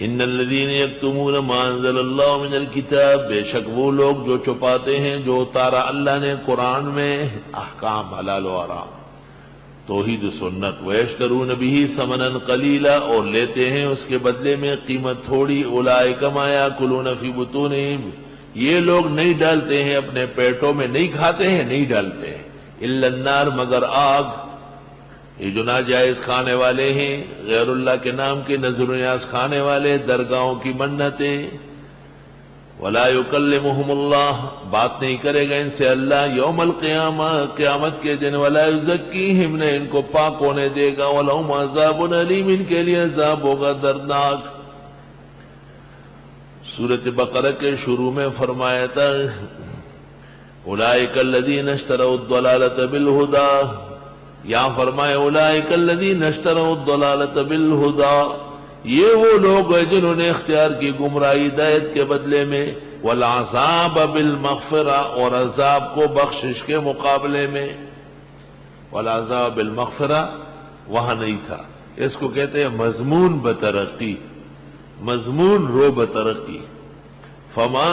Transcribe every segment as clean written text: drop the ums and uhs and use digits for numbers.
ان الذین یکتمون ما انزل اللہ من الکتاب، بے شک وہ لوگ جو چھپاتے ہیں جو اتارا اللہ نے قرآن میں، احکام حلال و حرام، توحید و سنت، ویشترون بہ ثمنا قلیلا، اور لیتے ہیں اس کے بدلے میں قیمت تھوڑی، اولئک ما یاکلون فی بطونہم، یہ لوگ نہیں ڈالتے ہیں اپنے پیٹوں میں، نہیں کھاتے ہیں، نہیں ڈالتے ہیں، الا النار، مگر آگ۔ یہ جو ناجائز کھانے والے ہیں، غیر اللہ کے نام کے نذر و نیاز کھانے والے، درگاہوں کی منتیں، ولا یکلمہم اللہ، بات نہیں کرے گا ان سے اللہ، یوم القیامہ، قیامت کے دن، ولا یزکیہم، نے ان کو پاک ہونے دے گا، ولہم عذاب علیم، ان کے لیے عذاب ہوگا دردناک۔ سورۃ بقرہ کے شروع میں فرمایا تھا اولئک الذین اشتروا الضلالۃ بالہدی، یہاں فرمائے اولئک الذین اشتروا الضلالۃ بالہدی، یہ وہ لوگ ہیں جنہوں نے اختیار کی گمراہی ہدایت کے بدلے میں، والعذاب بالمغفرہ، اور عذاب کو بخشش کے مقابلے میں، والعذاب بالمغفرہ وہاں نہیں تھا، اس کو کہتے ہیں مضمون بترقی، مضمون رو بترقی۔ فما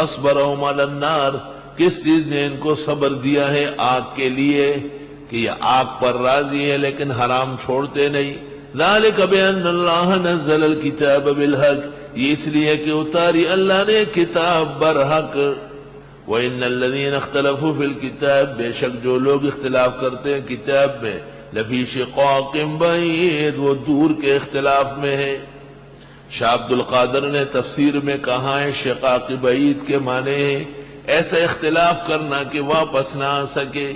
اصبرهم علی النار، کس چیز نے ان کو صبر دیا ہے آگ کے لیے، کہ یہ آگ پر راضی ہے لیکن حرام چھوڑتے نہیں۔ ذالک بان اللہ نزل الکتاب بالحق، یہ اس لیے کہ اتاری اللہ نے کتاب برحق۔ وان الذین اختلفوا فی الکتاب، بے شک جو لوگ اختلاف کرتے ہیں کتاب میں، لفی شقاق بعید، وہ دور کے اختلاف میں ہے۔ شاہ عبد القادر نے تفسیر میں کہا ہے شقاق بعید کے معنی ہے ایسا اختلاف کرنا کہ واپس نہ آ سکے۔